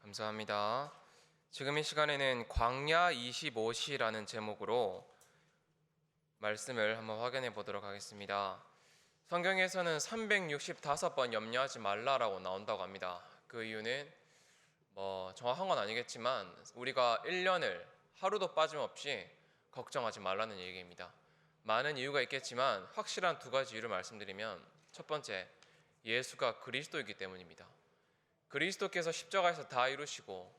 감사합니다. 지금 이 시간에는 광야 25시라는 제목으로 말씀을 한번 확인해 보도록 하겠습니다. 성경에서는 365번 염려하지 말라라고 나온다고 합니다. 그 이유는 정확한 건 아니겠지만 우리가 1년을 하루도 빠짐없이 걱정하지 말라는 얘기입니다. 많은 이유가 있겠지만 확실한 두 가지 이유를 말씀드리면, 첫 번째, 예수가 그리스도이기 때문입니다. 그리스도께서 십자가에서 다 이루시고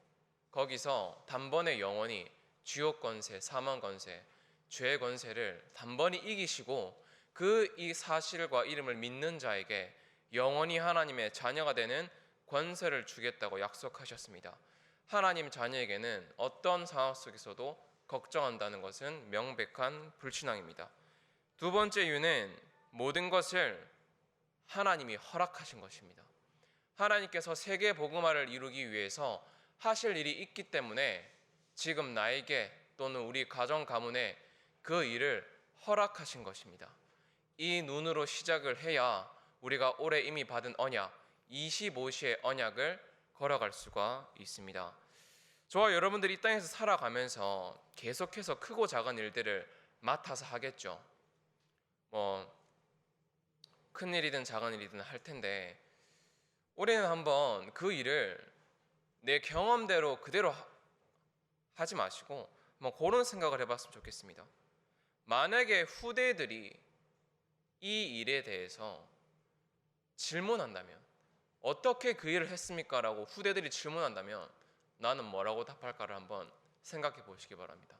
거기서 단번에 영원히 지옥 권세, 사망 권세, 죄의 권세를 단번에 이기시고 이 사실과 이름을 믿는 자에게 영원히 하나님의 자녀가 되는 권세를 주겠다고 약속하셨습니다. 하나님 자녀에게는 어떤 상황 속에서도 걱정한다는 것은 명백한 불신앙입니다. 두 번째 이유는 모든 것을 하나님이 허락하신 것입니다. 하나님께서 세계 복음화를 이루기 위해서 하실 일이 있기 때문에 지금 나에게 또는 우리 가정 가문에 그 일을 허락하신 것입니다. 이 눈으로 시작을 해야 우리가 올해 이미 받은 언약, 25시의 언약을 걸어갈 수가 있습니다. 저와 여러분들이 이 땅에서 살아가면서 계속해서 크고 작은 일들을 맡아서 하겠죠. 큰 일이든 작은 일이든 할 텐데, 올해는 한번 그 일을 내 경험대로 그대로 하지 마시고 그런 생각을 해봤으면 좋겠습니다. 만약에 후대들이 이 일에 대해서 질문한다면, 어떻게 그 일을 했습니까? 라고 후대들이 질문한다면 나는 뭐라고 답할까를 한번 생각해 보시기 바랍니다.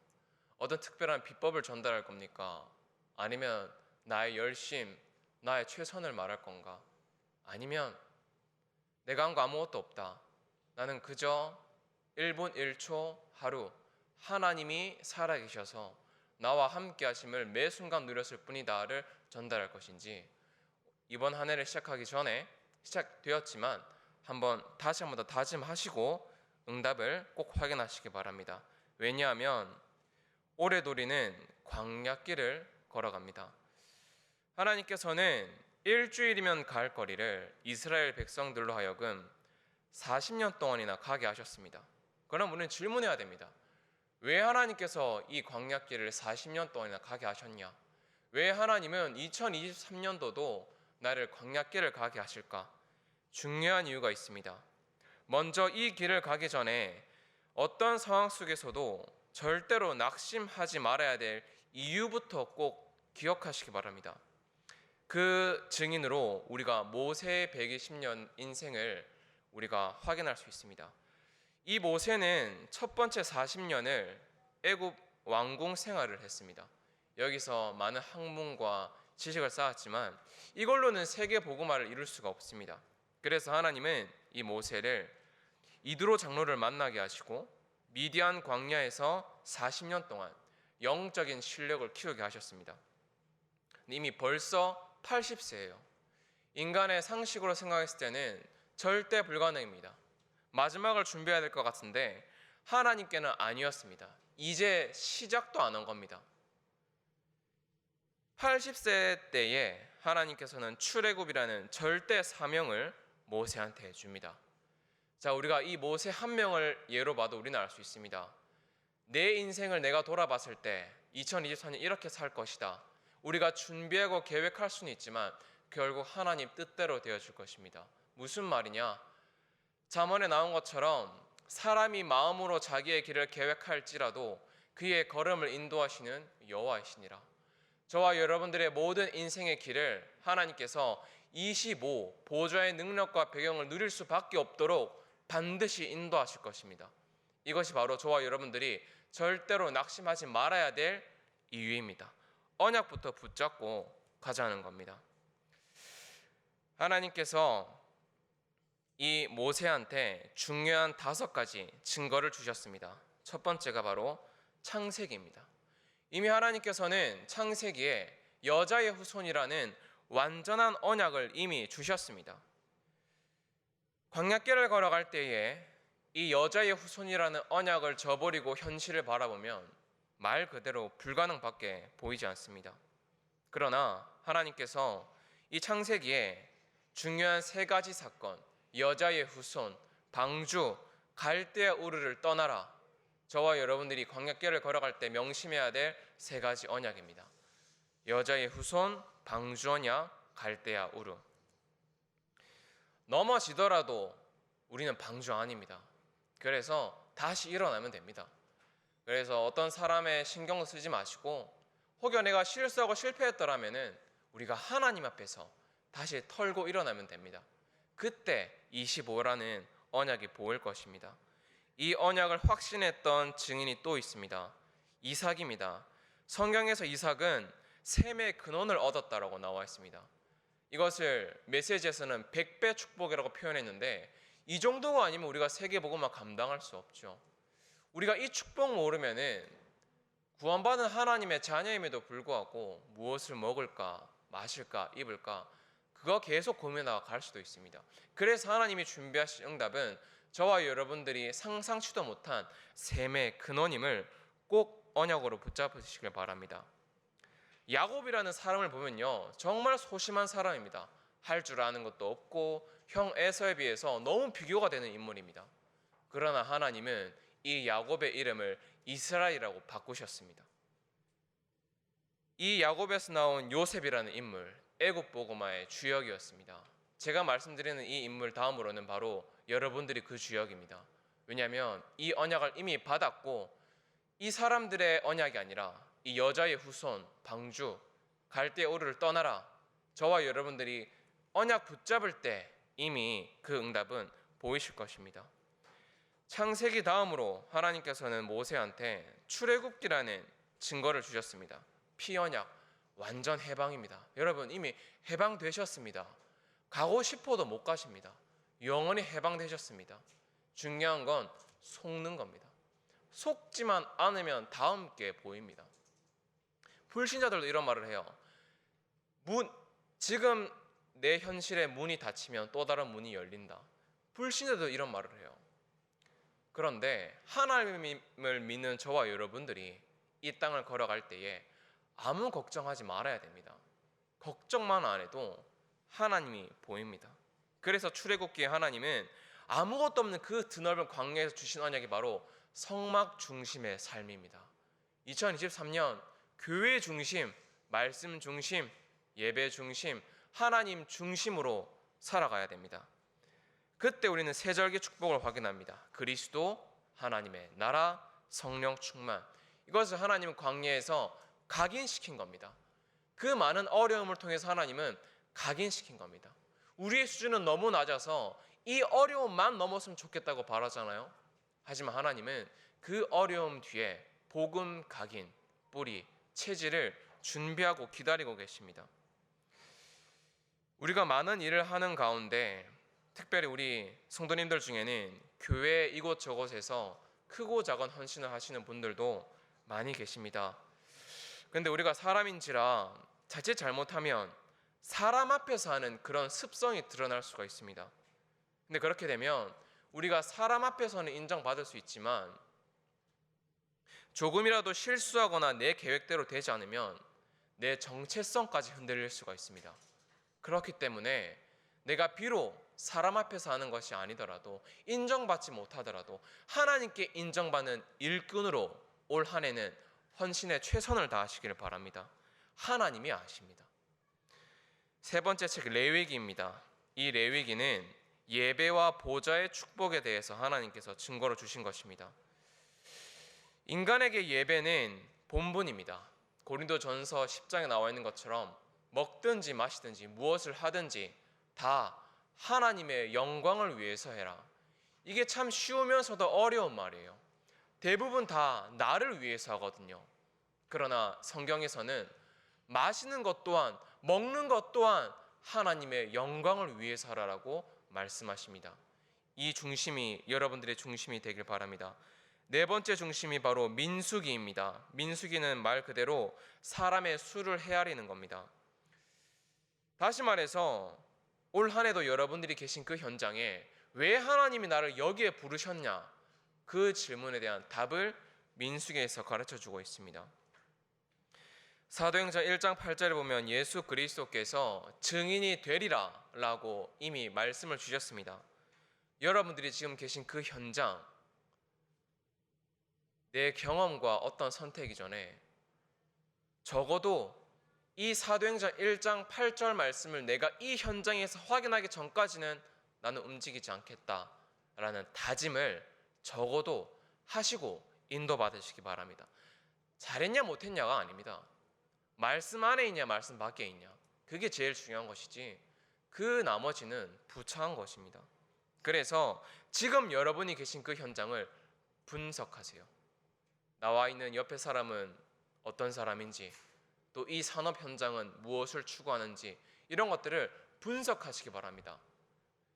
어떤 특별한 비법을 전달할 겁니까? 아니면 나의 열심, 나의 최선을 말할 건가? 아니면 내가 한 거 아무것도 없다, 나는 그저 1분 1초 하루 하나님이 살아계셔서 나와 함께 하심을 매 순간 누렸을 뿐이다를 전달할 것인지, 이번 한 해를 시작하기 전에 시작되었지만 다시 한번 더 다짐하시고 응답을 꼭 확인하시기 바랍니다. 왜냐하면 올해도리는 광야길을 걸어갑니다. 하나님께서는 일주일이면 갈 거리를 이스라엘 백성들로 하여금 40년 동안이나 가게 하셨습니다. 그럼 우리는 질문해야 됩니다. 왜 하나님께서 이 광야길을 40년 동안이나 가게 하셨냐? 왜 하나님은 2023년도도 나를 광야길을 가게 하실까? 중요한 이유가 있습니다. 먼저 이 길을 가기 전에 어떤 상황 속에서도 절대로 낙심하지 말아야 될 이유부터 꼭 기억하시기 바랍니다. 그 증인으로 우리가 모세의 120년 인생을 우리가 확인할 수 있습니다. 이 모세는 첫 번째 40년을 애굽 왕궁 생활을 했습니다. 여기서 많은 학문과 지식을 쌓았지만 이걸로는 세계 복음화를 이룰 수가 없습니다. 그래서 하나님은 이 모세를 이드로 장로를 만나게 하시고 미디안 광야에서 40년 동안 영적인 실력을 키우게 하셨습니다. 이미 벌써 80세예요. 인간의 상식으로 생각했을 때는 절대 불가능입니다. 마지막을 준비해야 될 것 같은데 하나님께는 아니었습니다. 이제 시작도 안 한 겁니다. 80세 때에 하나님께서는 출애굽이라는 절대 사명을 모세한테 줍니다. 자, 우리가 이 모세 한 명을 예로 봐도 우리는 알 수 있습니다. 내 인생을 내가 돌아봤을 때 2024년 이렇게 살 것이다, 우리가 준비하고 계획할 수는 있지만 결국 하나님 뜻대로 되어줄 것입니다. 무슨 말이냐? 잠언에 나온 것처럼 사람이 마음으로 자기의 길을 계획할지라도 그의 걸음을 인도하시는 여호와이시니라. 저와 여러분들의 모든 인생의 길을 하나님께서 25 보좌의 능력과 배경을 누릴 수밖에 없도록 반드시 인도하실 것입니다. 이것이 바로 저와 여러분들이 절대로 낙심하지 말아야 될 이유입니다. 언약부터 붙잡고 가자는 겁니다. 하나님께서 이 모세한테 중요한 5가지 증거를 주셨습니다. 첫 번째가 바로 창세기입니다. 이미 하나님께서는 창세기에 여자의 후손이라는 완전한 언약을 이미 주셨습니다. 광야길을 걸어갈 때에 이 여자의 후손이라는 언약을 저버리고 현실을 바라보면 말 그대로 불가능밖에 보이지 않습니다. 그러나 하나님께서 이 창세기에 중요한 3가지 사건, 여자의 후손, 방주, 갈대아 우르를 떠나라. 저와 여러분들이 광야길을 걸어갈 때 명심해야 될 세 가지 언약입니다. 여자의 후손, 방주 언약, 갈대아 우르. 넘어지더라도 우리는 방주 아닙니다. 그래서 다시 일어나면 됩니다. 그래서 어떤 사람의 신경 쓰지 마시고, 혹여 내가 실수하고 실패했더라면은 우리가 하나님 앞에서 다시 털고 일어나면 됩니다. 그때 25라는 언약이 보일 것입니다. 이 언약을 확신했던 증인이 또 있습니다. 이삭입니다. 성경에서 이삭은 셈의 근원을 얻었다라고 나와 있습니다. 이것을 메시지에서는 100배 축복이라고 표현했는데, 이 정도가 아니면 우리가 세계복음화 감당할 수 없죠. 우리가 이 축복 모르면은 구원받은 하나님의 자녀임에도 불구하고 무엇을 먹을까, 마실까, 입을까, 그거 계속 고민하다가 갈 수도 있습니다. 그래서 하나님이 준비하신 응답은 저와 여러분들이 상상치도 못한 셈의 근원임을 꼭 언약으로 붙잡으시길 바랍니다. 야곱이라는 사람을 보면요, 정말 소심한 사람입니다. 할 줄 아는 것도 없고 형 에서에 비해서 너무 비교가 되는 인물입니다. 그러나 하나님은 이 야곱의 이름을 이스라엘이라고 바꾸셨습니다. 이 야곱에서 나온 요셉이라는 인물, 애굽 복음화의 주역이었습니다. 제가 말씀드리는 이 인물 다음으로는 바로 여러분들이 그 주역입니다. 왜냐하면 이 언약을 이미 받았고, 이 사람들의 언약이 아니라 이 여자의 후손, 방주, 갈대아 우르를 떠나라. 저와 여러분들이 언약 붙잡을 때 이미 그 응답은 보이실 것입니다. 창세기 다음으로 하나님께서는 모세한테 출애굽기라는 증거를 주셨습니다. 피언약, 완전 해방입니다. 여러분 이미 해방되셨습니다. 가고 싶어도 못 가십니다. 영원히 해방되셨습니다. 중요한 건 속는 겁니다. 속지만 않으면 다음 게 보입니다. 불신자들도 이런 말을 해요. 지금 내 현실의 문이 닫히면 또 다른 문이 열린다. 불신자들도 이런 말을 해요. 그런데 하나님을 믿는 저와 여러분들이 이 땅을 걸어갈 때에 아무 걱정하지 말아야 됩니다. 걱정만 안 해도 하나님이 보입니다. 그래서 출애굽기에 하나님은 아무것도 없는 그 드넓은 광야에서 주신 언약이 바로 성막 중심의 삶입니다. 2023년 교회 중심, 말씀 중심, 예배 중심, 하나님 중심으로 살아가야 됩니다. 그때 우리는 세절기 축복을 확인합니다. 그리스도, 하나님의 나라, 성령 충만. 이것을 하나님은 광야에서 각인시킨 겁니다. 그 많은 어려움을 통해서 하나님은 각인시킨 겁니다. 우리의 수준은 너무 낮아서 이 어려움만 넘었으면 좋겠다고 바라잖아요. 하지만 하나님은 그 어려움 뒤에 복음 각인, 뿌리, 체질을 준비하고 기다리고 계십니다. 우리가 많은 일을 하는 가운데 특별히 우리 성도님들 중에는 교회 이곳저곳에서 크고 작은 헌신을 하시는 분들도 많이 계십니다. 그런데 우리가 사람인지라 자칫 잘못하면 사람 앞에서 하는 그런 습성이 드러날 수가 있습니다. 근데 그렇게 되면 우리가 사람 앞에서는 인정받을 수 있지만 조금이라도 실수하거나 내 계획대로 되지 않으면 내 정체성까지 흔들릴 수가 있습니다. 그렇기 때문에 내가 비록 사람 앞에서 하는 것이 아니더라도 인정받지 못하더라도 하나님께 인정받는 일꾼으로 올 한 해는 헌신에 최선을 다하시기를 바랍니다. 하나님이 아십니다. 세 번째 책 레위기입니다. 이 레위기는 예배와 보좌의 축복에 대해서 하나님께서 증거로 주신 것입니다. 인간에게 예배는 본분입니다. 고린도전서 10장에 나와 있는 것처럼 먹든지 마시든지 무엇을 하든지 다 하나님의 영광을 위해서 해라. 이게 참 쉬우면서도 어려운 말이에요. 대부분 다 나를 위해서 하거든요. 그러나 성경에서는 마시는 것 또한 먹는 것 또한 하나님의 영광을 위해서 하라라고 말씀하십니다. 이 중심이 여러분들의 중심이 되길 바랍니다. 네 번째 중심이 바로 민수기입니다. 민수기는 말 그대로 사람의 수를 헤아리는 겁니다. 다시 말해서 올 한 해도 여러분들이 계신 그 현장에 왜 하나님이 나를 여기에 부르셨냐, 그 질문에 대한 답을 민수기에서 가르쳐주고 있습니다. 사도행전 1장 8절에 보면 예수 그리스도께서 증인이 되리라 라고 이미 말씀을 주셨습니다. 여러분들이 지금 계신 그 현장, 내 경험과 어떤 선택 이전에 적어도 이 사도행전 1장 8절 말씀을 내가 이 현장에서 확인하기 전까지는 나는 움직이지 않겠다라는 다짐을 적어도 하시고 인도받으시기 바랍니다. 잘했냐 못했냐가 아닙니다. 말씀 안에 있냐 말씀 밖에 있냐, 그게 제일 중요한 것이지 그 나머지는 부차한 것입니다. 그래서 지금 여러분이 계신 그 현장을 분석하세요. 나와 있는 옆에 사람은 어떤 사람인지, 또 이 산업 현장은 무엇을 추구하는지, 이런 것들을 분석하시기 바랍니다.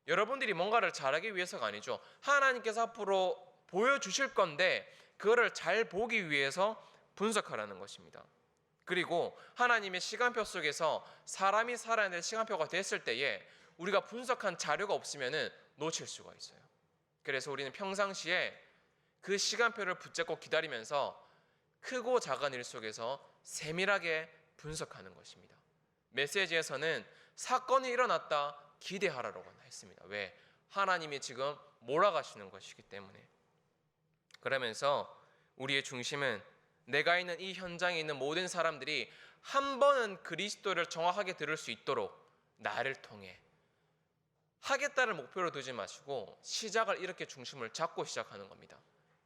여러분들이 뭔가를 잘하기 위해서가 아니죠. 하나님께서 앞으로 보여주실 건데 그거를 잘 보기 위해서 분석하라는 것입니다. 그리고 하나님의 시간표 속에서 사람이 살아야 될 시간표가 됐을 때에 우리가 분석한 자료가 없으면 놓칠 수가 있어요. 그래서 우리는 평상시에 그 시간표를 붙잡고 기다리면서 크고 작은 일 속에서 세밀하게 분석하는 것입니다. 메시지에서는 사건이 일어났다 기대하라고 했습니다. 왜? 하나님이 지금 몰아가시는 것이기 때문에. 그러면서 우리의 중심은 내가 있는 이 현장에 있는 모든 사람들이 한 번은 그리스도를 정확하게 들을 수 있도록 나를 통해 하겠다를 목표로 두지 마시고 시작을 이렇게 중심을 잡고 시작하는 겁니다.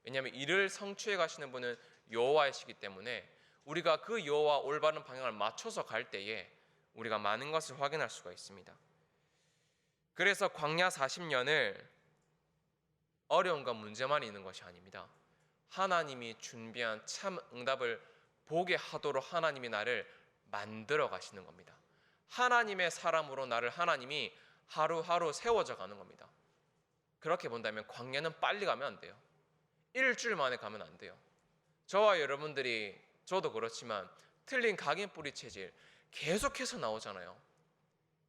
왜냐하면 이를 성취해 가시는 분은 여호와이시기 때문에 우리가 그 여호와 올바른 방향을 맞춰서 갈 때에 우리가 많은 것을 확인할 수가 있습니다. 그래서 광야 40년을 어려움과 문제만 있는 것이 아닙니다. 하나님이 준비한 참 응답을 보게 하도록 하나님이 나를 만들어 가시는 겁니다. 하나님의 사람으로 나를 하나님이 하루하루 세워져 가는 겁니다. 그렇게 본다면 광야는 빨리 가면 안 돼요. 일주일 만에 가면 안 돼요. 저와 여러분들이, 저도 그렇지만 틀린 각인 뿌리 체질 계속해서 나오잖아요.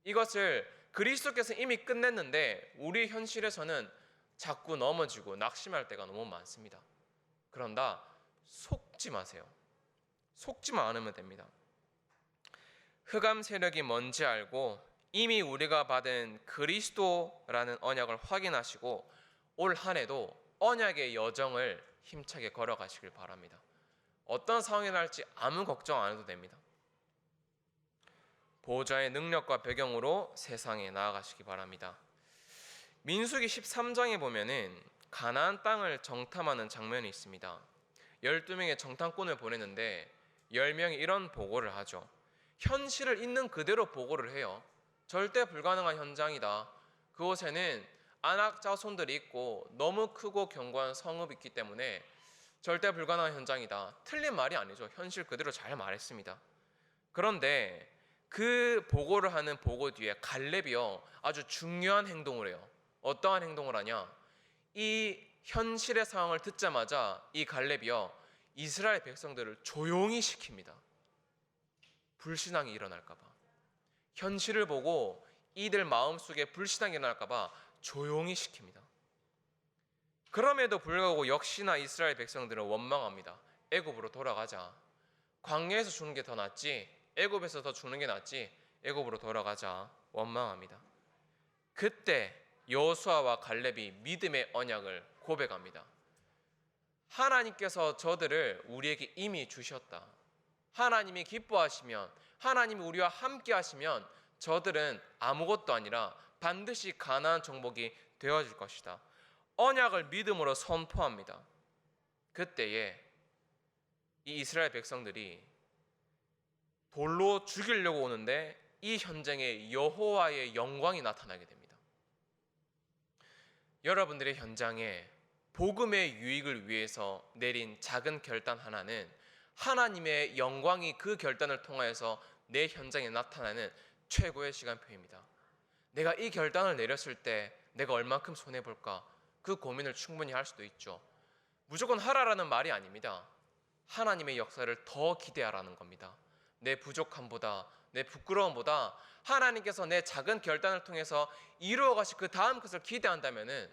이것을 그리스도께서 이미 끝냈는데 우리 현실에서는 자꾸 넘어지고 낙심할 때가 너무 많습니다. 그런다 속지 마세요. 속지만 않으면 됩니다. 흑암 세력이 뭔지 알고 이미 우리가 받은 그리스도라는 언약을 확인하시고 올 한 해도 언약의 여정을 힘차게 걸어가시길 바랍니다. 어떤 상황이 날지 아무 걱정 안 해도 됩니다. 보호자의 능력과 배경으로 세상에 나아가시기 바랍니다. 민수기 13장에 보면은 가나안 땅을 정탐하는 장면이 있습니다. 12명의 정탐꾼을 보내는데 10명이 이런 보고를 하죠. 현실을 있는 그대로 보고를 해요. 절대 불가능한 현장이다. 그곳에는 안악 자손들이 있고 너무 크고 견고한 성읍이 있기 때문에 절대 불가능한 현장이다. 틀린 말이 아니죠. 현실 그대로 잘 말했습니다. 그런데 그 보고를 하는 보고 뒤에 갈렙이요, 아주 중요한 행동을 해요. 어떠한 행동을 하냐? 이 현실의 상황을 듣자마자 이 갈렙이요, 이스라엘 백성들을 조용히 시킵니다. 불신앙이 일어날까 봐. 현실을 보고 이들 마음속에 불신앙이 일어날까 봐 조용히 시킵니다. 그럼에도 불구하고 역시나 이스라엘 백성들은 원망합니다. 애굽으로 돌아가자. 광야에서 죽는 게 더 낫지, 애굽에서 더 죽는 게 낫지, 애굽으로 돌아가자. 원망합니다. 그때 여호수아와 갈렙이 믿음의 언약을 고백합니다. 하나님께서 저들을 우리에게 이미 주셨다. 하나님이 기뻐하시면, 하나님이 우리와 함께 하시면 저들은 아무것도 아니라 반드시 가나안 정복이 되어질 것이다. 언약을 믿음으로 선포합니다. 그때에 이 이스라엘 백성들이 돌로 죽이려고 오는데 이 현장에 여호와의 영광이 나타나게 됩니다. 여러분들의 현장에 복음의 유익을 위해서 내린 작은 결단 하나는 하나님의 영광이 그 결단을 통하여서 내 현장에 나타나는 최고의 시간표입니다. 내가 이 결단을 내렸을 때 내가 얼만큼 손해볼까, 그 고민을 충분히 할 수도 있죠. 무조건 하라라는 말이 아닙니다. 하나님의 역사를 더 기대하라는 겁니다. 내 부족함보다, 내 부끄러움보다 하나님께서 내 작은 결단을 통해서 이루어 가실 그 다음 것을 기대한다면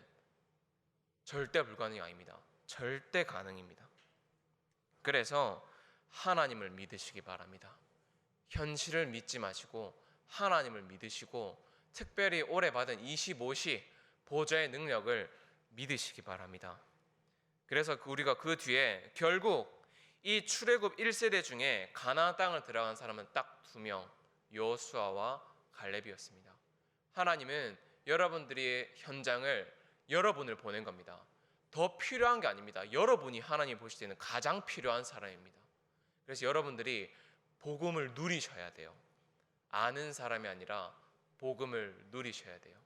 절대 불가능이 아닙니다. 절대 가능입니다. 그래서 하나님을 믿으시기 바랍니다. 현실을 믿지 마시고 하나님을 믿으시고 특별히 올해 받은 25시 보좌의 능력을 믿으시기 바랍니다. 그래서 우리가 그 뒤에 결국 이 출애굽 1세대 중에 가나안 땅을 들어간 사람은 딱 2명, 여호수아와 갈렙이었습니다. 하나님은 여러분들의 현장을 여러분을 보낸 겁니다. 더 필요한 게 아닙니다. 여러분이 하나님 보실 때는 가장 필요한 사람입니다. 그래서 여러분들이 복음을 누리셔야 돼요. 아는 사람이 아니라 복음을 누리셔야 돼요.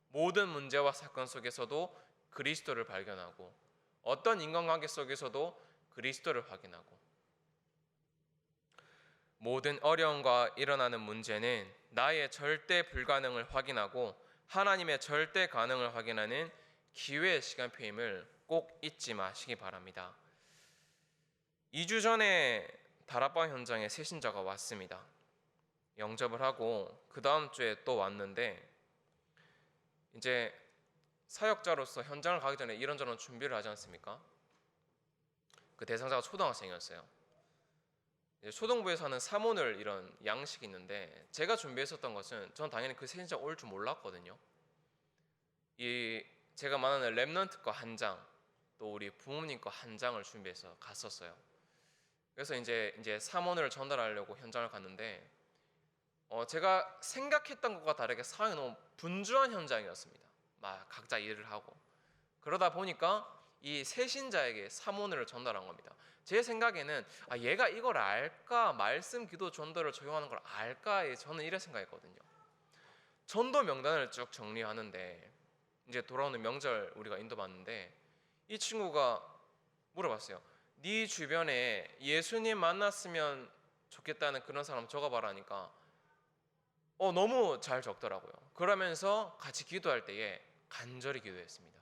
모든 문제와 사건 속에서도 그리스도를 발견하고 어떤 인간관계 속에서도 그리스도를 확인하고 모든 어려움과 일어나는 문제는 나의 절대 불가능을 확인하고 하나님의 절대 가능을 확인하는 기회의 시간표임을 꼭 잊지 마시기 바랍니다. 2주 전에 다락방 현장에 새신자가 왔습니다. 영접을 하고 그 다음 주에 또 왔는데 이제 사역자로서 현장을 가기 전에 이런저런 준비를 하지 않습니까? 그 대상자가 초등학생이었어요. 이제 초등부에서 하는 사모늘 이런 양식이 있는데 제가 준비했었던 것은 전 당연히 그 새신자 올 줄 몰랐거든요. 이 제가 말하는 랩넌트 거 한 장, 또 우리 부모님 거 한 장을 준비해서 갔었어요. 그래서 이제 사모늘을 전달하려고 현장을 갔는데 제가 생각했던 것과 다르게 상황이 너무 분주한 현장이었습니다. 막 각자 일을 하고 그러다 보니까 이 새신자에게 사모늘을 전달한 겁니다. 제 생각에는 얘가 이걸 알까? 말씀 기도 전도를 적용하는 걸 알까? 저는 이래 생각했거든요. 전도 명단을 쭉 정리하는데 이제 돌아오는 명절 우리가 인도받는데 이 친구가 물어봤어요. 네 주변에 예수님 만났으면 좋겠다는 그런 사람 적어봐라니까 너무 잘 적더라고요. 그러면서 같이 기도할 때에 간절히 기도했습니다.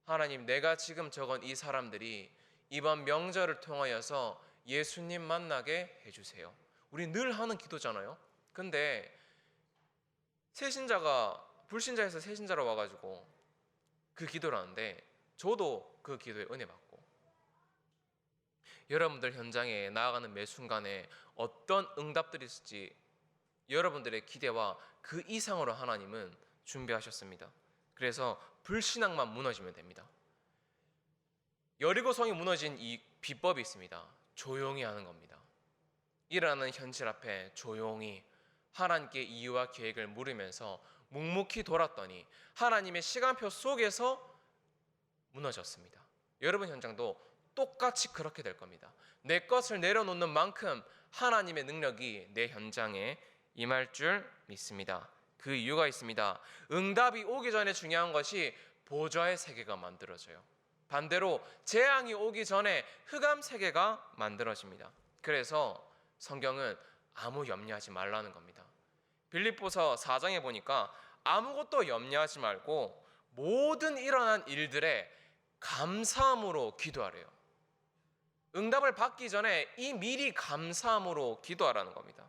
하나님, 내가 지금 적은 이 사람들이 이번 명절을 통하여서 예수님 만나게 해주세요. 우리 늘 하는 기도잖아요. 근데 불신자에서 새신자로 와가지고 그 기도를 하는데 저도 그 기도에 은혜 받고 여러분들 현장에 나아가는 매 순간에 어떤 응답들이 있을지 여러분들의 기대와 그 이상으로 하나님은 준비하셨습니다. 그래서 불신앙만 무너지면 됩니다. 여리고성이 무너진 이 비법이 있습니다. 조용히 하는 겁니다. 일어나는 현실 앞에 조용히 하나님께 이유와 계획을 물으면서 묵묵히 돌았더니 하나님의 시간표 속에서 무너졌습니다. 여러분 현장도 똑같이 그렇게 될 겁니다. 내 것을 내려놓는 만큼 하나님의 능력이 내 현장에 임할 줄 믿습니다. 그 이유가 있습니다. 응답이 오기 전에 중요한 것이 보좌의 세계가 만들어져요. 반대로 재앙이 오기 전에 흑암 세계가 만들어집니다. 그래서 성경은 아무 염려하지 말라는 겁니다. 빌립보서 4장에 보니까 아무것도 염려하지 말고 모든 일어난 일들에 감사함으로 기도하래요. 응답을 받기 전에 이 미리 감사함으로 기도하라는 겁니다.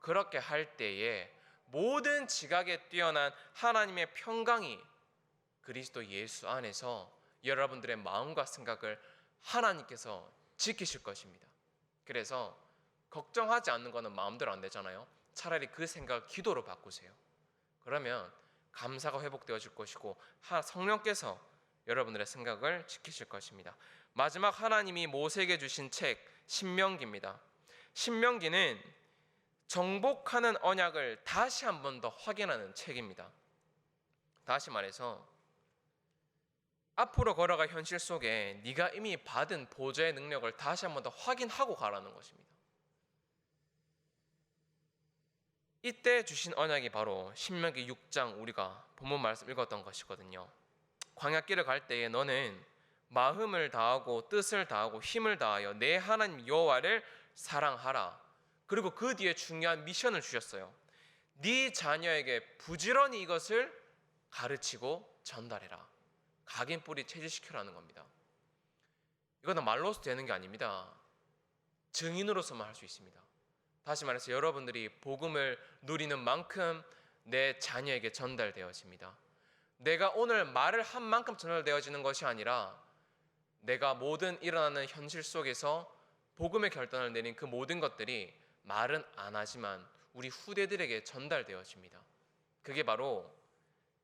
그렇게 할 때에 모든 지각에 뛰어난 하나님의 평강이 그리스도 예수 안에서 여러분들의 마음과 생각을 하나님께서 지키실 것입니다. 그래서 걱정하지 않는 것은 마음대로 안 되잖아요. 차라리 그 생각을 기도로 바꾸세요. 그러면 감사가 회복되어질 것이고 성령께서 여러분들의 생각을 지키실 것입니다. 마지막 하나님이 모세에게 주신 책 신명기입니다. 신명기는 정복하는 언약을 다시 한 번 더 확인하는 책입니다. 다시 말해서 앞으로 걸어갈 현실 속에 네가 이미 받은 보좌의 능력을 다시 한 번 더 확인하고 가라는 것입니다. 이때 주신 언약이 바로 신명기 6장 우리가 본문 말씀 읽었던 것이거든요. 광야길을 갈 때에 너는 마음을 다하고 뜻을 다하고 힘을 다하여 내 하나님 여호와를 사랑하라. 그리고 그 뒤에 중요한 미션을 주셨어요. 네 자녀에게 부지런히 이것을 가르치고 전달해라. 각인 뿌리 체질시켜라는 겁니다. 이거는 말로서 되는 게 아닙니다. 증인으로서만 할 수 있습니다. 다시 말해서 여러분들이 복음을 누리는 만큼 내 자녀에게 전달되어집니다. 내가 오늘 말을 한 만큼 전달되어지는 것이 아니라 내가 모든 일어나는 현실 속에서 복음의 결단을 내린 그 모든 것들이 말은 안 하지만 우리 후대들에게 전달되어집니다. 그게 바로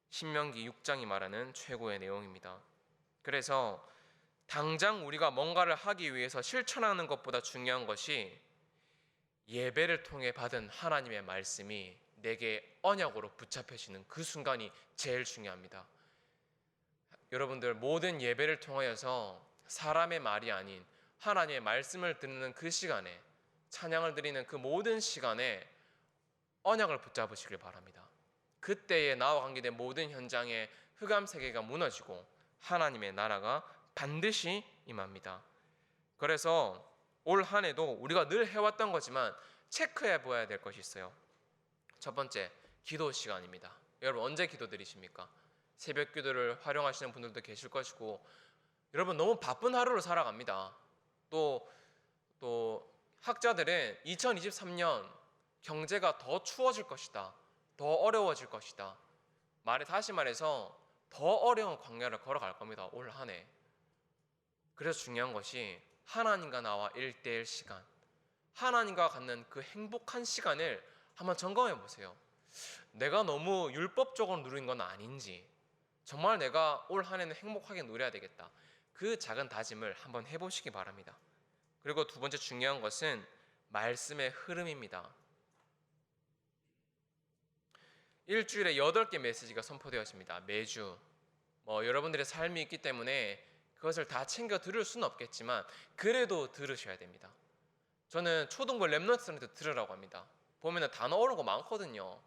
신명기 6장이 말하는 최고의 내용입니다. 그래서 당장 우리가 뭔가를 하기 위해서 실천하는 것보다 중요한 것이 예배를 통해 받은 하나님의 말씀이 내게 언약으로 붙잡혀지는 그 순간이 제일 중요합니다. 여러분들, 모든 예배를 통하여서 사람의 말이 아닌 하나님의 말씀을 듣는 그 시간에, 찬양을 드리는 그 모든 시간에 언약을 붙잡으시길 바랍니다. 그때에 나와 관계된 모든 현장의 흑암 세계가 무너지고 하나님의 나라가 반드시 임합니다. 그래서 올 한 해도 우리가 늘 해왔던 거지만 체크해 보아야 될 것이 있어요. 첫 번째, 기도 시간입니다. 여러분, 언제 기도 드리십니까? 새벽 기도를 활용하시는 분들도 계실 것이고, 여러분 너무 바쁜 하루를 살아갑니다. 또 학자들은 2023년 경제가 더 추워질 것이다, 더 어려워질 것이다, 다시 말해서 더 어려운 광야를 걸어갈 겁니다, 올 한 해. 그래서 중요한 것이 하나님과 나와 1대1 시간, 하나님과 갖는 그 행복한 시간을 한번 점검해 보세요. 내가 너무 율법적으로 누린 건 아닌지, 정말 내가 올 한 해는 행복하게 누려야 되겠다, 그 작은 다짐을 한번 해보시기 바랍니다. 그리고 두 번째 중요한 것은 말씀의 흐름입니다. 일주일에 8개 메시지가 선포되었습니다. 매주 여러분들의 삶이 있기 때문에 그것을 다 챙겨 들을 수는 없겠지만 그래도 들으셔야 됩니다. 저는 초등부 랩런트한테 들으라고 합니다. 보면은 단어 어려운 거 많거든요.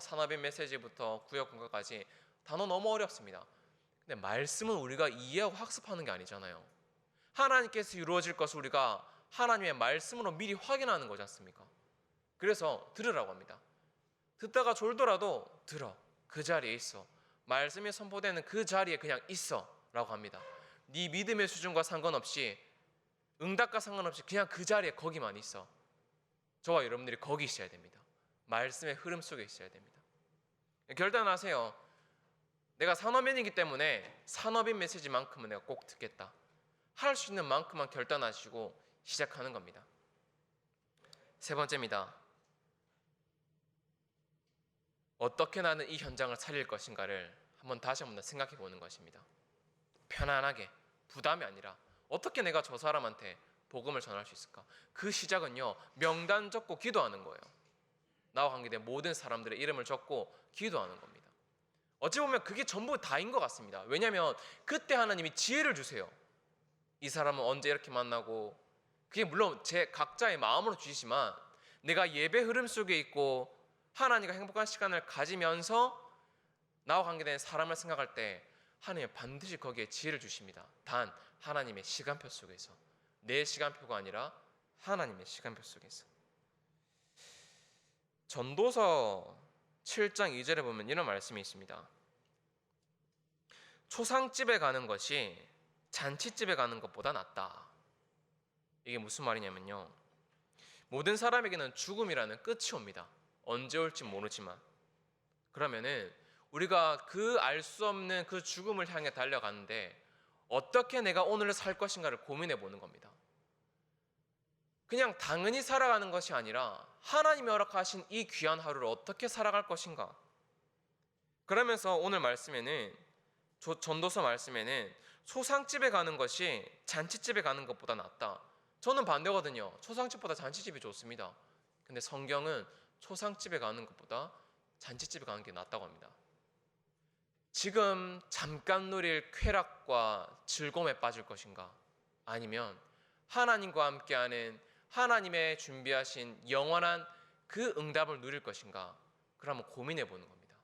산업인 메시지부터 구역 공과까지 단어 너무 어렵습니다. 근데 말씀은 우리가 이해하고 학습하는 게 아니잖아요. 하나님께서 이루어질 것을 우리가 하나님의 말씀으로 미리 확인하는 거지 않습니까? 그래서 들으라고 합니다. 듣다가 졸더라도 들어, 그 자리에 있어, 말씀이 선포되는 그 자리에 그냥 있어 라고 합니다. 네 믿음의 수준과 상관없이, 응답과 상관없이 그냥 그 자리에 거기만 있어. 저와 여러분들이 거기 있어야 됩니다. 말씀의 흐름 속에 있어야 됩니다. 결단하세요. 내가 산업인이기 때문에 산업인 메시지만큼은 내가 꼭 듣겠다. 할 수 있는 만큼만 결단하시고 시작하는 겁니다. 세 번째입니다. 어떻게 나는 이 현장을 살릴 것인가를 다시 한번 생각해 보는 것입니다. 편안하게, 부담이 아니라 어떻게 내가 저 사람한테 복음을 전할 수 있을까? 그 시작은요, 명단 적고 기도하는 거예요. 나와 관계된 모든 사람들의 이름을 적고 기도하는 겁니다. 어찌 보면 그게 전부 다인 것 같습니다. 왜냐하면 그때 하나님이 지혜를 주세요. 이 사람은 언제 이렇게 만나고, 그게 물론 제 각자의 마음으로 주시지만 내가 예배 흐름 속에 있고 하나님과 행복한 시간을 가지면서 나와 관계된 사람을 생각할 때 하나님은 반드시 거기에 지혜를 주십니다. 단 하나님의 시간표 속에서, 내 시간표가 아니라 하나님의 시간표 속에서. 전도서 7장 2절에 보면 이런 말씀이 있습니다. 초상집에 가는 것이 잔치집에 가는 것보다 낫다. 이게 무슨 말이냐면요, 모든 사람에게는 죽음이라는 끝이 옵니다. 언제 올지 모르지만. 그러면은 우리가 그 알 수 없는 그 죽음을 향해 달려가는데 어떻게 내가 오늘을 살 것인가를 고민해 보는 겁니다. 그냥 당연히 살아가는 것이 아니라 하나님이 허락하신 이 귀한 하루를 어떻게 살아갈 것인가. 그러면서 오늘 말씀에는, 전도서 말씀에는 초상집에 가는 것이 잔치집에 가는 것보다 낫다. 저는 반대거든요. 초상집보다 잔치집이 좋습니다. 근데 성경은 초상집에 가는 것보다 잔치집에 가는 게 낫다고 합니다. 지금 잠깐 누릴 쾌락과 즐거움에 빠질 것인가, 아니면 하나님과 함께하는 하나님의 준비하신 영원한 그 응답을 누릴 것인가, 그러면 고민해 보는 겁니다.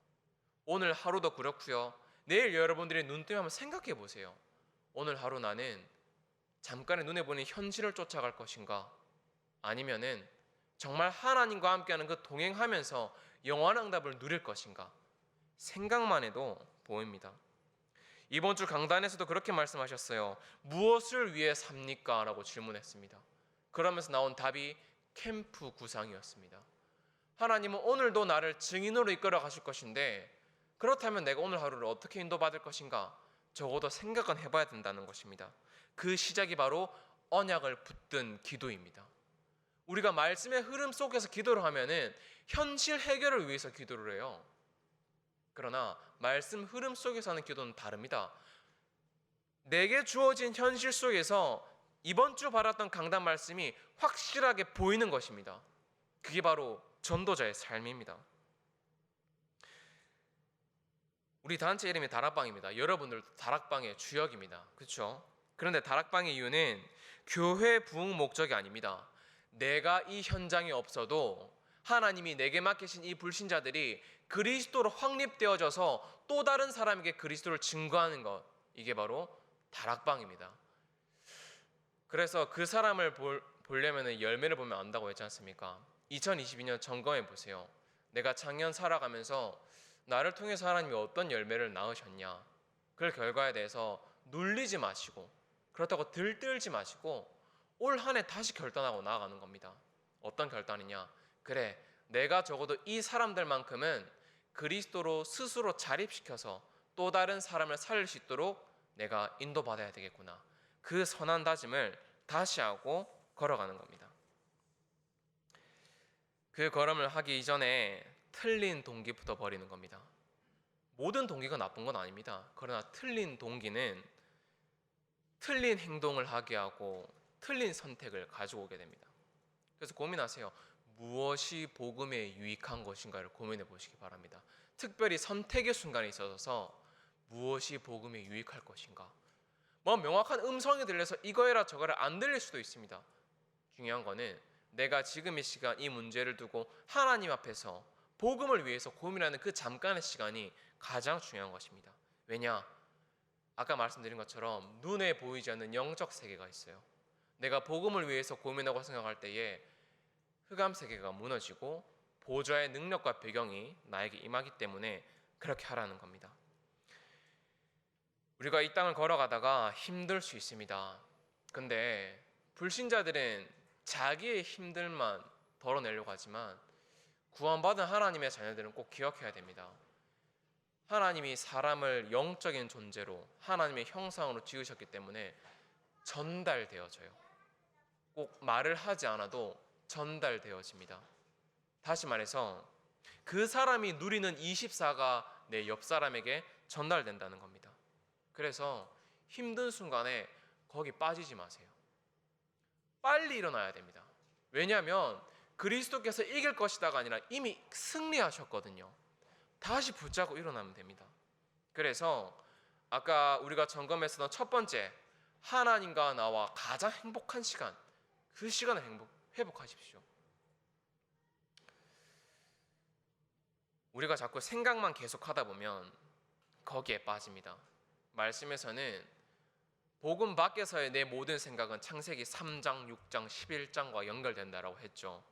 오늘 하루도 그렇고요, 내일 여러분들이 눈 뜨면 한번 생각해 보세요. 오늘 하루 나는 잠깐의 눈에 보이는 현실을 쫓아갈 것인가, 아니면은 정말 하나님과 함께하는 그 동행하면서 영원한 응답을 누릴 것인가. 생각만 해도 보입니다. 이번 주 강단에서도 그렇게 말씀하셨어요. 무엇을 위해 삽니까? 라고 질문했습니다. 그러면서 나온 답이 캠프 구상이었습니다. 하나님은 오늘도 나를 증인으로 이끌어 가실 것인데, 그렇다면 내가 오늘 하루를 어떻게 인도받을 것인가, 적어도 생각은 해봐야 된다는 것입니다. 그 시작이 바로 언약을 붙든 기도입니다. 우리가 말씀의 흐름 속에서 기도를 하면은 현실 해결을 위해서 기도를 해요. 그러나 말씀 흐름 속에서 하는 기도는 다릅니다. 내게 주어진 현실 속에서 이번 주 받았던 강단 말씀이 확실하게 보이는 것입니다. 그게 바로 전도자의 삶입니다. 우리 단체 이름이 다락방입니다. 여러분들도 다락방의 주역입니다. 그렇죠? 그런데 다락방의 이유는 교회 부흥 목적이 아닙니다. 내가 이 현장에 없어도 하나님이 내게 맡기신 이 불신자들이 그리스도로 확립되어져서 또 다른 사람에게 그리스도를 증거하는 것, 이게 바로 다락방입니다. 그래서 그 사람을 보려면 열매를 보면 안다고 했지 않습니까? 2022년 점검해 보세요. 내가 작년 살아가면서 나를 통해서 하나님이 어떤 열매를 낳으셨냐, 그 결과에 대해서 눌리지 마시고, 그렇다고 들뜨지 마시고 올 한 해 다시 결단하고 나아가는 겁니다. 어떤 결단이냐? 그래, 내가 적어도 이 사람들만큼은 그리스도로 스스로 자립시켜서 또 다른 사람을 살릴 수 있도록 내가 인도받아야 되겠구나. 그 선한 다짐을 다시 하고 걸어가는 겁니다. 그 걸음을 하기 이전에 틀린 동기부터 버리는 겁니다. 모든 동기가 나쁜 건 아닙니다. 그러나 틀린 동기는 틀린 행동을 하게 하고 틀린 선택을 가지고 오게 됩니다. 그래서 고민하세요. 무엇이 복음에 유익한 것인가를 고민해 보시기 바랍니다. 특별히 선택의 순간에 있어서 무엇이 복음에 유익할 것인가. 뭐 명확한 음성이 들려서 이거 해라 저거 해라 안 들릴 수도 있습니다. 중요한 거는 내가 지금 이 시간 이 문제를 두고 하나님 앞에서 복음을 위해서 고민하는 그 잠깐의 시간이 가장 중요한 것입니다. 왜냐? 아까 말씀드린 것처럼 눈에 보이지 않는 영적 세계가 있어요. 내가 복음을 위해서 고민하고 생각할 때에 흑암 세계가 무너지고 보좌의 능력과 배경이 나에게 임하기 때문에 그렇게 하라는 겁니다. 우리가 이 땅을 걸어가다가 힘들 수 있습니다. 근데 불신자들은 자기의 힘들만 덜어내려고 하지만 구원받은 하나님의 자녀들은 꼭 기억해야 됩니다. 하나님이 사람을 영적인 존재로 하나님의 형상으로 지으셨기 때문에 전달되어져요. 꼭 말을 하지 않아도 전달되어집니다. 다시 말해서 그 사람이 누리는 24가 내 옆 사람에게 전달된다는 겁니다. 그래서 힘든 순간에 거기 빠지지 마세요. 빨리 일어나야 됩니다. 왜냐하면 그리스도께서 이길 것이다가 아니라 이미 승리하셨거든요. 다시 붙잡고 일어나면 됩니다. 그래서 아까 우리가 점검했었던 첫 번째, 하나님과 나와 가장 행복한 시간, 그 시간을 회복하십시오. 우리가 자꾸 생각만 계속하다 보면 거기에 빠집니다. 말씀에서는 복음 밖에서의 내 모든 생각은 창세기 3장, 6장, 11장과 연결된다라고 했죠.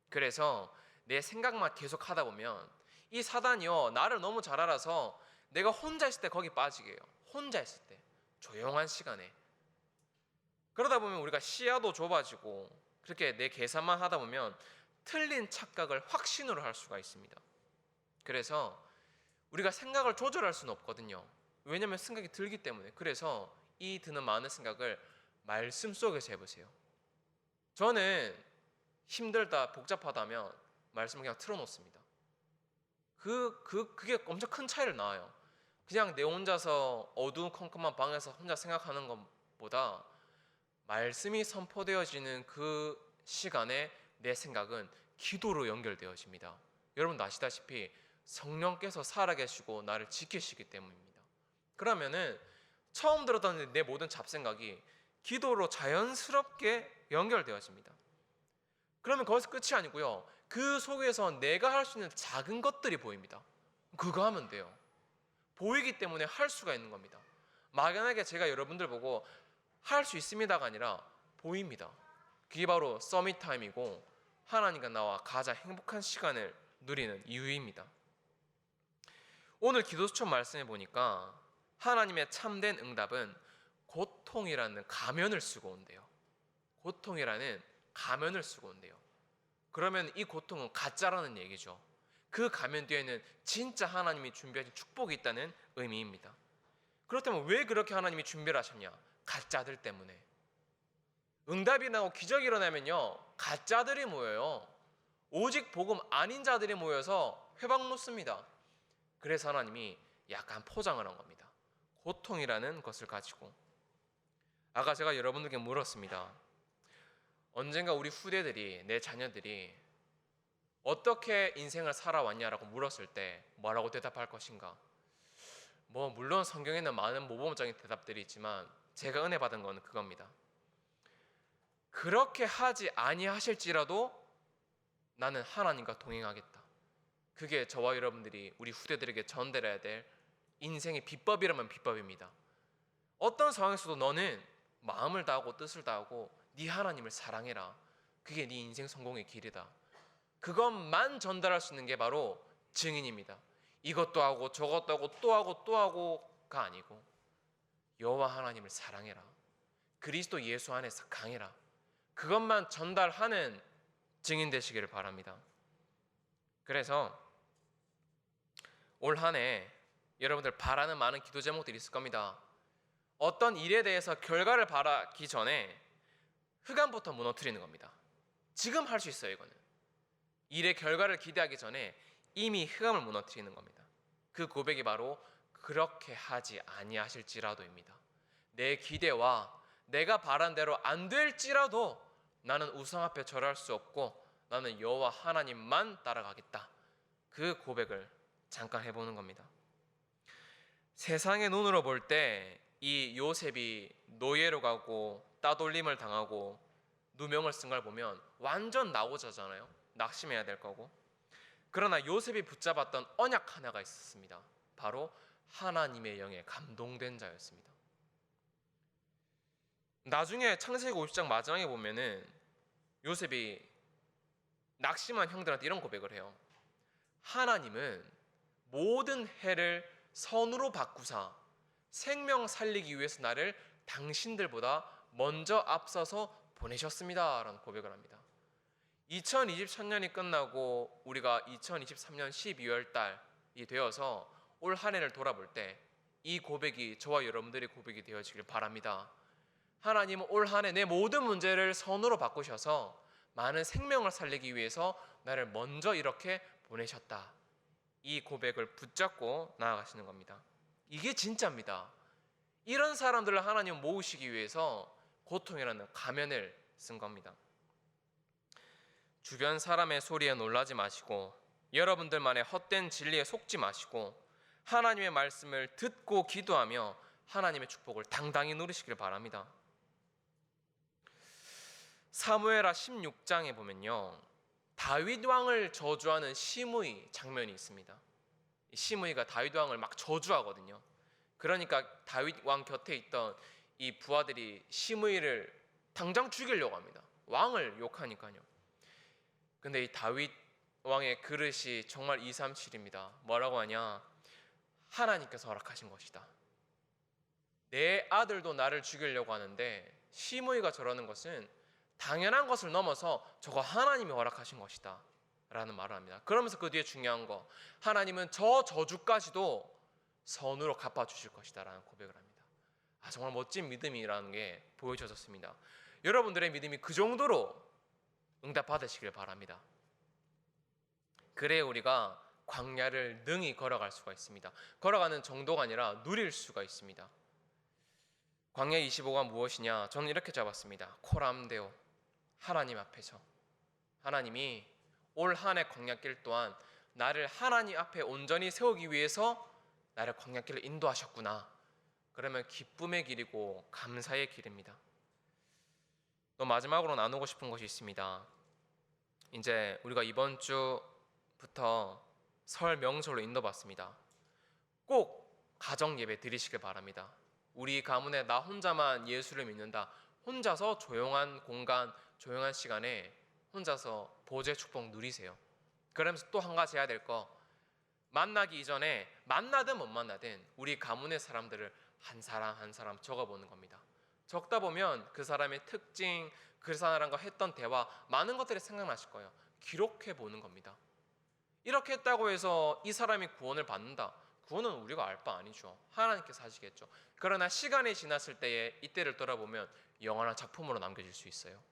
그래서 내 생각만 계속하다 보면 이 사단이요, 나를 너무 잘 알아서 내가 혼자 있을 때 거기 빠지게 해요. 혼자 있을 때, 조용한 시간에. 그러다 보면 우리가 시야도 좁아지고 그렇게 내 계산만 하다 보면 틀린 착각을 확신으로 할 수가 있습니다. 그래서 우리가 생각을 조절할 수는 없거든요. 왜냐하면 생각이 들기 때문에. 그래서 이 드는 많은 생각을 말씀 속에서 해보세요. 저는 힘들다, 복잡하다면 말씀을 그냥 틀어놓습니다. 그게 엄청 큰 차이를 낳아요. 그냥 내 혼자서 어두컴컴한 방에서 혼자 생각하는 것보다 말씀이 선포되어지는 그 시간에 내 생각은 기도로 연결되어집니다. 여러분도 아시다시피 성령께서 살아계시고 나를 지키시기 때문입니다. 그러면은 처음 들었던 내 모든 잡생각이 기도로 자연스럽게 연결되어집니다. 그러면 거기서 끝이 아니고요. 그 속에서 내가 할 수 있는 작은 것들이 보입니다. 그거 하면 돼요. 보이기 때문에 할 수가 있는 겁니다. 막연하게 제가 여러분들 보고 할 수 있습니다가 아니라 보입니다. 그게 바로 서밋 타임이고 하나님과 나와 가장 행복한 시간을 누리는 이유입니다. 오늘 기도수첩 말씀해 보니까 하나님의 참된 응답은 고통이라는 가면을 쓰고 온대요. 고통이라는 가면을 쓰고 온대요. 그러면 이 고통은 가짜라는 얘기죠. 그 가면 뒤에는 진짜 하나님이 준비하신 축복이 있다는 의미입니다. 그렇다면 왜 그렇게 하나님이 준비를 하셨냐? 가짜들 때문에. 응답이 나고 기적이 일어나면요, 가짜들이 모여요. 오직 복음 아닌 자들이 모여서 회방 놓습니다. 그래서 하나님이 약간 포장을 한 겁니다. 고통이라는 것을 가지고. 아까 제가 여러분들께 물었습니다. 언젠가 우리 후대들이, 내 자녀들이 어떻게 인생을 살아왔냐라고 물었을 때 뭐라고 대답할 것인가? 물론 성경에는 많은 모범적인 대답들이 있지만 제가 은혜 받은 건 그겁니다. 그렇게 하지 아니하실지라도 나는 하나님과 동행하겠다. 그게 저와 여러분들이 우리 후대들에게 전달해야 될 인생의 비법이라면 비법입니다. 어떤 상황에서도 너는 마음을 다하고 뜻을 다하고 네 하나님을 사랑해라. 그게 네 인생 성공의 길이다. 그것만 전달할 수 있는 게 바로 증인입니다. 이것도 하고 저것도 하고 또 하고 또 하고가 아니고 여호와 하나님을 사랑해라. 그리스도 예수 안에서 강해라. 그것만 전달하는 증인 되시기를 바랍니다. 그래서 올 한 해 여러분들 바라는 많은 기도 제목들이 있을 겁니다. 어떤 일에 대해서 결과를 바라기 전에 흑암부터 무너뜨리는 겁니다. 지금 할 수 있어요. 이거는 일의 결과를 기대하기 전에 이미 흑암을 무너뜨리는 겁니다. 그 고백이 바로 그렇게 하지 아니하실지라도입니다. 내 기대와 내가 바란 대로 안 될지라도 나는 우상 앞에 절할 수 없고 나는 여호와 하나님만 따라가겠다. 그 고백을 잠깐 해보는 겁니다. 세상의 눈으로 볼 때 이 요셉이 노예로 가고 따돌림을 당하고 누명을 쓴 걸 보면 완전 나오자잖아요. 낙심해야 될 거고. 그러나 요셉이 붙잡았던 언약 하나가 있었습니다. 바로 하나님의 영에 감동된 자였습니다. 나중에 창세기 50장 마지막에 보면은 요셉이 낙심한 형들한테 이런 고백을 해요. 하나님은 모든 해를 선으로 바꾸사 생명 살리기 위해서 나를 당신들보다 먼저 앞서서 보내셨습니다. 라는 고백을 합니다. 2023년이 끝나고 우리가 2023년 12월 달이 되어서 올 한 해를 돌아볼 때 이 고백이 저와 여러분들의 고백이 되어지길 바랍니다. 하나님은 올 한 해 내 모든 문제를 선으로 바꾸셔서 많은 생명을 살리기 위해서 나를 먼저 이렇게 보내셨다. 이 고백을 붙잡고 나아가시는 겁니다. 이게 진짜입니다. 이런 사람들을 하나님 모으시기 위해서 고통이라는 가면을 쓴 겁니다. 주변 사람의 소리에 놀라지 마시고 여러분들만의 헛된 진리에 속지 마시고 하나님의 말씀을 듣고 기도하며 하나님의 축복을 당당히 누리시길 바랍니다. 사무엘하 16장에 보면요, 다윗 왕을 저주하는 시므이 장면이 있습니다. 시므이가 다윗 왕을 막 저주하거든요. 그러니까 다윗 왕 곁에 있던 이 부하들이 시므이를 당장 죽이려고 합니다. 왕을 욕하니까요. 근데 이 다윗 왕의 그릇이 정말 237입니다. 뭐라고 하냐? 하나님께서 허락하신 것이다. 내 아들도 나를 죽이려고 하는데 시므이가 저러는 것은 당연한 것을 넘어서 저거 하나님이 허락하신 것이다 라는 말을 합니다. 그러면서 그 뒤에 중요한 거, 하나님은 저 저주까지도 선으로 갚아주실 것이다 라는 고백을 합니다. 정말 멋진 믿음이라는 게 보여져졌습니다. 여러분들의 믿음이 그 정도로 응답받으시길 바랍니다. 그래야 우리가 광야를 능히 걸어갈 수가 있습니다. 걸어가는 정도가 아니라 누릴 수가 있습니다. 광야 25가 무엇이냐? 저는 이렇게 잡았습니다. 코람데오, 하나님 앞에서 하나님이 올 한 해 광야길 또한 나를 하나님 앞에 온전히 세우기 위해서 나를 광야길을 인도하셨구나. 그러면 기쁨의 길이고 감사의 길입니다. 또 마지막으로 나누고 싶은 것이 있습니다. 이제 우리가 이번 주부터 설 명절로 인도받습니다. 꼭 가정 예배 드리시길 바랍니다. 우리 가문에 나 혼자만 예수를 믿는다. 혼자서 조용한 공간, 조용한 시간에 혼자서 보좌의 축복 누리세요. 그러면서 또 한 가지 해야 될 거, 만나기 이전에 만나든 못 만나든 우리 가문의 사람들을 한 사람 한 사람 적어보는 겁니다. 적다 보면 그 사람의 특징, 그 사람과 했던 대화, 많은 것들이 생각나실 거예요. 기록해 보는 겁니다. 이렇게 했다고 해서 이 사람이 구원을 받는다, 그거는 우리가 알 바 아니죠. 하나님께서 하시겠죠. 그러나 시간이 지났을 때에 이때를 돌아보면 영원한 작품으로 남겨질 수 있어요.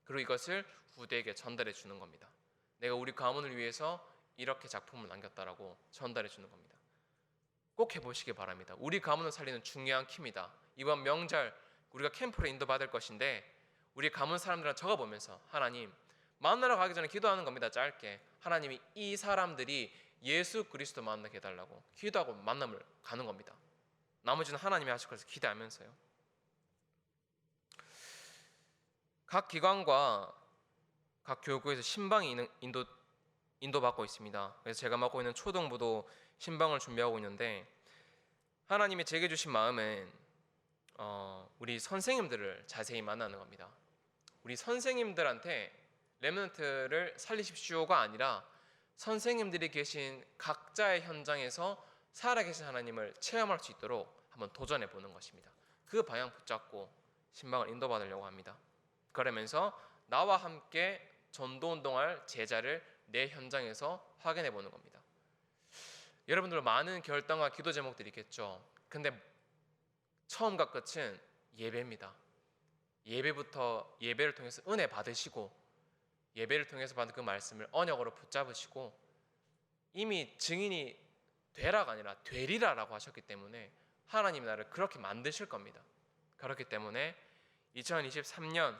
그리고 이것을 후대에게 전달해 주는 겁니다. 내가 우리 가문을 위해서 이렇게 작품을 남겼다라고 전달해 주는 겁니다. 꼭 해보시기 바랍니다. 우리 가문을 살리는 중요한 키입니다. 이번 명절 우리가 캠프로 인도받을 것인데 우리 가문 사람들은 적어보면서 하나님 만나러 가기 전에 기도하는 겁니다. 짧게 하나님이 이 사람들이 예수 그리스도 만나게 해달라고 기도하고 만남을 가는 겁니다. 나머지는 하나님이 하실 것을 기대하면서요. 각 기관과 각 교구에서 신방이 인도받고 있습니다. 그래서 제가 맡고 있는 초등부도 신방을 준비하고 있는데 하나님이 제게 주신 마음은 우리 선생님들을 자세히 만나는 겁니다. 우리 선생님들한테 렘넌트를 살리십시오가 아니라 선생님들이 계신 각자의 현장에서 살아계신 하나님을 체험할 수 있도록 한번 도전해 보는 것입니다. 그 방향 붙잡고 신방을 인도받으려고 합니다. 그러면서 나와 함께 전도운동할 제자를 내 현장에서 확인해 보는 겁니다. 여러분들 많은 결단과 기도 제목들이 있겠죠. 근데 처음과 끝은 예배입니다. 예배를 통해서 은혜 받으시고 예배를 통해서 받은 그 말씀을 언약으로 붙잡으시고 이미 증인이 되라가 아니라 되리라라고 하셨기 때문에 하나님이 나를 그렇게 만드실 겁니다. 그렇기 때문에 2023년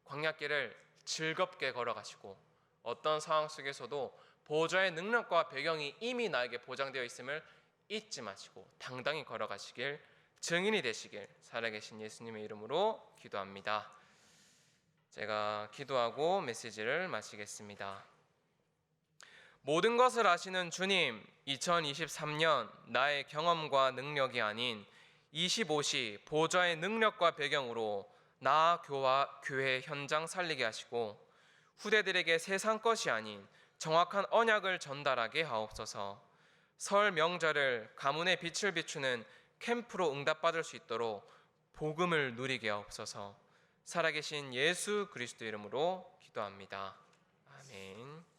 광야길을 즐겁게 걸어가시고 어떤 상황 속에서도 보좌의 능력과 배경이 이미 나에게 보장되어 있음을 잊지 마시고 당당히 걸어가시길 증인이 되시길 살아계신 예수님의 이름으로 기도합니다. 제가 기도하고 메시지를 마치겠습니다. 모든 것을 아시는 주님, 2023년 나의 경험과 능력이 아닌 25시 보좌의 능력과 배경으로 나 교회 현장 살리게 하시고 후대들에게 세상 것이 아닌 정확한 언약을 전달하게 하옵소서. 설 명절을 가문의 빛을 비추는 캠프로 응답받을 수 있도록 복음을 누리게 하옵소서. 살아계신 예수 그리스도 이름으로 기도합니다. 아멘.